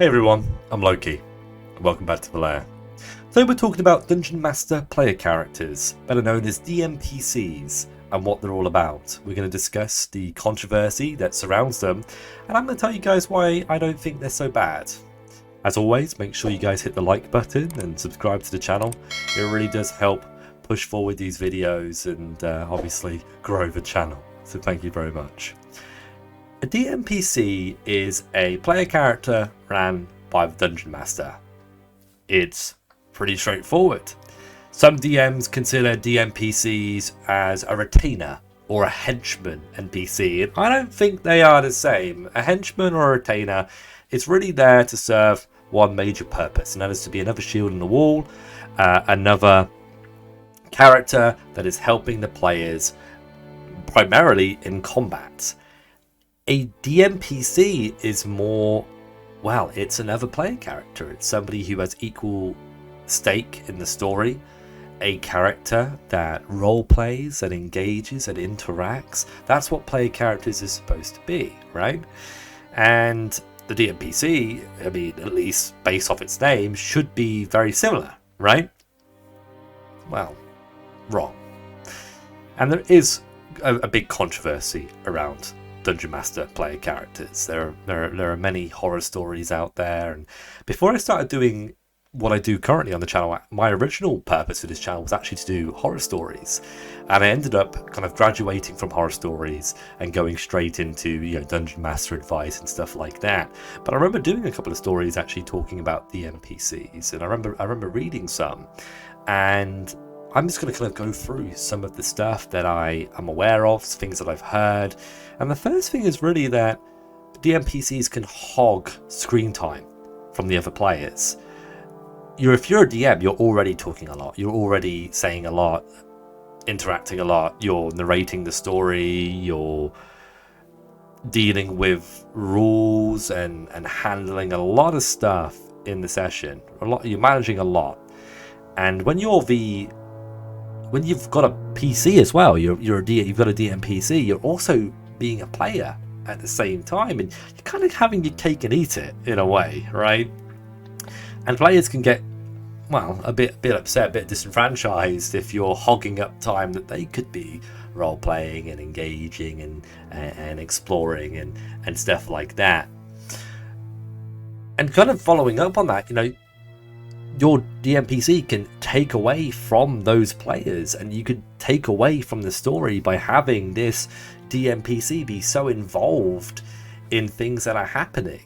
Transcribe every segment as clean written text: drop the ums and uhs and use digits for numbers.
Hey everyone, I'm Loki, and welcome back to the lair. Today we're talking about Dungeon Master player characters, better known as DMPCs, and what they're all about. We're going to discuss the controversy that surrounds them, and I'm going to tell you guys why I don't think they're so bad. As always, make sure you guys hit the like button and subscribe to the channel. It really does help push forward these videos and obviously grow the channel, so thank you very much. A DMPC is a player character ran by the Dungeon Master. It's pretty straightforward. Some DMs consider DMPCs as a retainer or a henchman NPC, and I don't think they are the same. A henchman or a retainer is really there to serve one major purpose, and that is to be another shield in the wall, another character that is helping the players primarily in combat. A DMPC is more, well, it's another player character. It's somebody who has equal stake in the story, a character that role plays and engages and interacts. That's what player characters is supposed to be, right? And the DMPC, I mean, at least based off its name, should be very similar, right? Well, wrong. And there is a big controversy around Dungeon Master player characters. There are many horror stories out there, and before I started doing what I do currently on the channel, my original purpose for this channel was actually to do horror stories, and I ended up kind of graduating from horror stories and going straight into Dungeon Master advice and stuff like that. But I remember doing a couple of stories actually talking about the NPCs, and I remember reading some, and I'm just going to kind of go through some of the stuff that I am aware of, things that I've heard. And the first thing is really that DMPCs can hog screen time from the other players. If you're a DM, you're already talking a lot. You're already saying a lot, interacting a lot. You're narrating the story. You're dealing with rules and handling a lot of stuff in the session. You're managing a lot. And when you've got a PC as well, you've got a DMPC, you're also being a player at the same time, and you're kind of having your cake and eat it in a way, right? And players can get, well, a bit upset, a bit disenfranchised if you're hogging up time that they could be role playing and engaging and exploring and stuff like that. And kind of following up on that, your DMPC can take away from those players, and you could take away from the story by having this DMPC be so involved in things that are happening.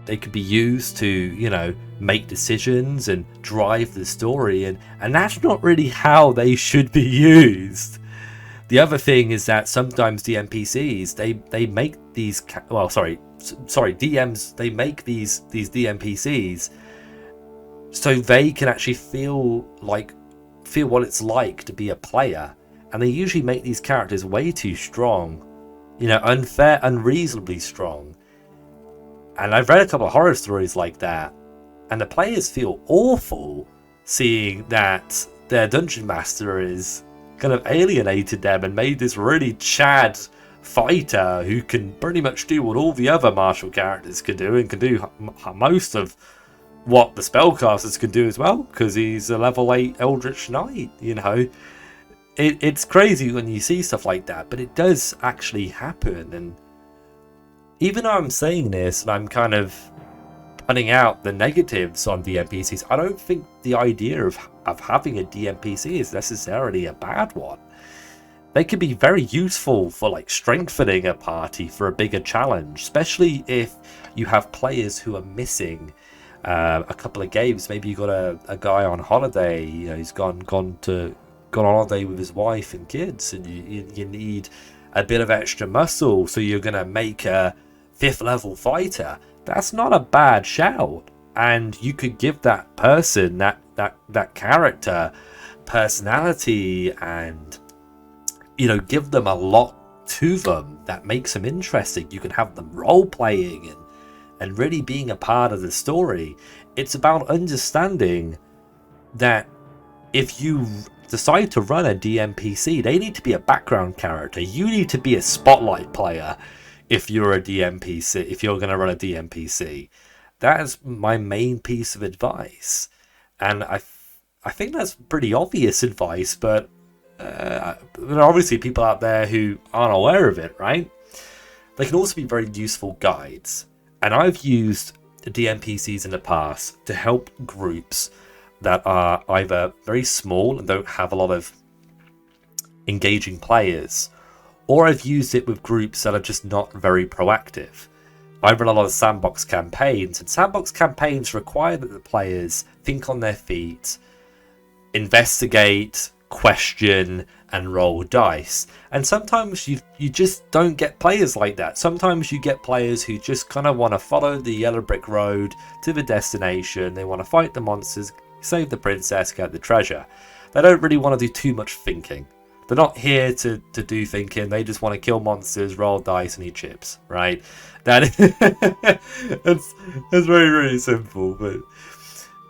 They could be used to, make decisions and drive the story, and that's not really how they should be used. The other thing is that sometimes DMPCs, they make these, DMs, they make these DMPCs so they can actually feel what it's like to be a player, and they usually make these characters way too strong, unfair, unreasonably strong. And I've read a couple of horror stories like that, and the players feel awful seeing that their dungeon master is kind of alienated them and made this really chad fighter who can pretty much do what all the other martial characters can do, and can do most of what the spellcasters can do as well, because he's a level 8 Eldritch Knight. It's crazy when you see stuff like that, but it does actually happen. And even though I'm saying this and I'm kind of putting out the negatives on DMPCs, I don't think the idea of having a DMPC is necessarily a bad one. They can be very useful for strengthening a party for a bigger challenge, especially if you have players who are missing a couple of games. Maybe you got a guy on holiday, he's gone on holiday with his wife and kids, and you need a bit of extra muscle, so you're gonna make a 5th level fighter. That's not a bad shout, and you could give that person that character personality, and give them a lot to them that makes them interesting. You can have them role playing and really being a part of the story. It's about understanding that if you decide to run a DMPC, they need to be a background character. You need to be a spotlight player if you're a DMPC, if you're going to run a DMPC. That is my main piece of advice. And I think that's pretty obvious advice, but there are obviously people out there who aren't aware of it, right? They can also be very useful guides. And I've used DMPCs in the past to help groups that are either very small and don't have a lot of engaging players, or I've used it with groups that are just not very proactive. I run a lot of sandbox campaigns, and sandbox campaigns require that the players think on their feet, investigate, question, and roll dice. And sometimes you just don't get players like that. Sometimes you get players who just kind of want to follow the yellow brick road to the destination. They want to fight the monsters, save the princess, get the treasure. They don't really want to do too much thinking. They're not here to do thinking. They just want to kill monsters, roll dice, and eat chips, right? That's very, really simple.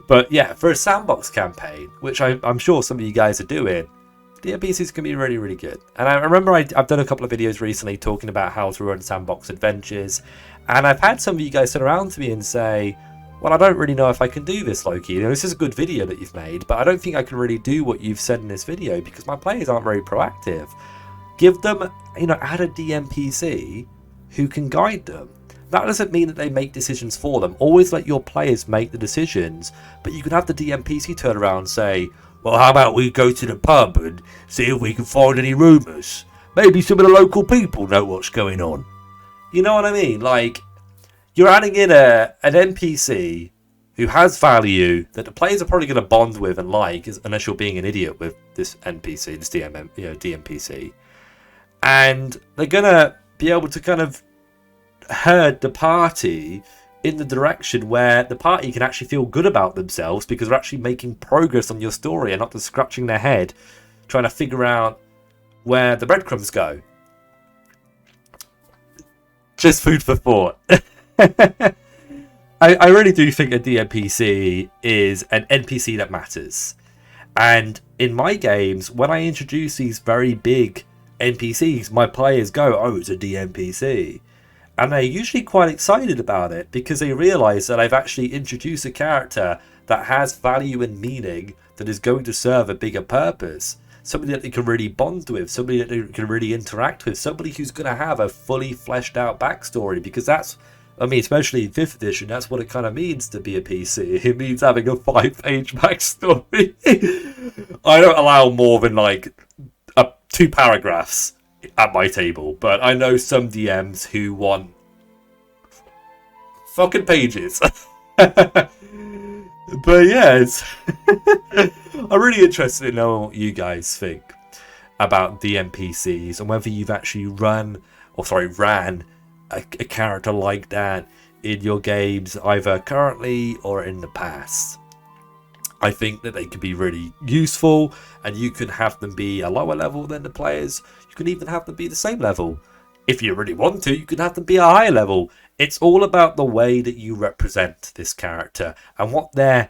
But yeah, for a sandbox campaign, which I'm sure some of you guys are doing, DMPCs can be really, really good. And I remember I've done a couple of videos recently talking about how to run sandbox adventures, and I've had some of you guys sit around to me and say, well, I don't really know if I can do this, Loki. You know, this is a good video that you've made, but I don't think I can really do what you've said in this video because my players aren't very proactive. Give them, add a DMPC who can guide them. That doesn't mean that they make decisions for them. Always let your players make the decisions, but you can have the DMPC turn around and say, well, how about we go to the pub and see if we can find any rumours? Maybe some of the local people know what's going on. You know what I mean? Like, you're adding in an NPC who has value that the players are probably going to bond with and like, unless you're being an idiot with this NPC, this DMPC. And they're going to be able to kind of herd the party in the direction where the party can actually feel good about themselves because they're actually making progress on your story and not just scratching their head trying to figure out where the breadcrumbs go. Just food for thought. I really do think a DMPC is an NPC that matters. And in my games, when I introduce these very big NPCs, my players go, oh, it's a DMPC. And they're usually quite excited about it because they realise that I've actually introduced a character that has value and meaning that is going to serve a bigger purpose. Somebody that they can really bond with, somebody that they can really interact with, somebody who's going to have a fully fleshed out backstory, because that's, I mean, especially in 5th edition, that's what it kind of means to be a PC. It means having a 5-page backstory. I don't allow more than like 2 paragraphs at my table, but I know some DMs who want fucking pages. But yeah, I'm really interested in knowing what you guys think about DMPCs and whether you've actually ran a character like that in your games, either currently or in the past. I think that they can be really useful, and you can have them be a lower level than the players. You can even have them be the same level. If you really want to, you can have them be a higher level. It's all about the way that you represent this character and what their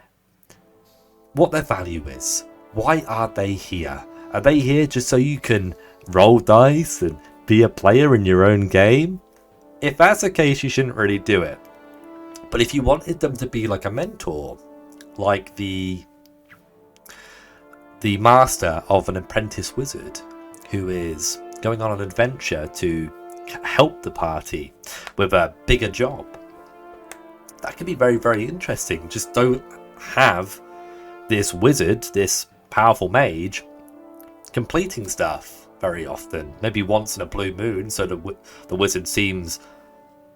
value is. Why are they here? Are they here just so you can roll dice and be a player in your own game? If that's the case, you shouldn't really do it. But if you wanted them to be like a mentor, like the master of an apprentice wizard who is going on an adventure to help the party with a bigger job, that can be very, very interesting. Just don't have this wizard, this powerful mage, completing stuff very often. Maybe once in a blue moon, so the wizard seems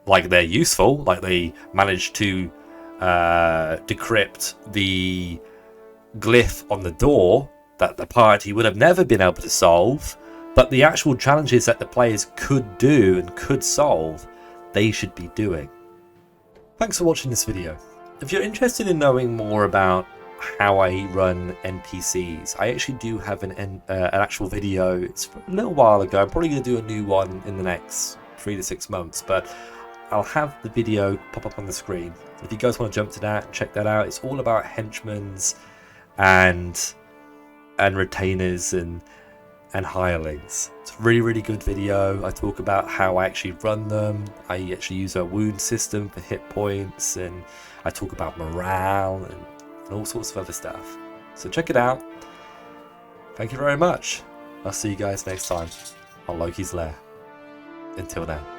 like they're useful, like they managed to decrypt the glyph on the door that the party would have never been able to solve, but the actual challenges that the players could do and could solve, they should be doing. Thanks for watching this video. If you're interested in knowing more about how I run NPCs, I actually do have an actual video. It's a little while ago. I'm probably going to do a new one in the next 3 to 6 months, but I'll have the video pop up on the screen. If you guys want to jump to that, check that out. It's all about henchmans and retainers and and Hirelings. It's a really, really good video. I talk about how I actually run them. I actually use a wound system for hit points, and I talk about morale and all sorts of other stuff. So check it out. Thank you very much. I'll see you guys next time on Loki's Lair. Until then.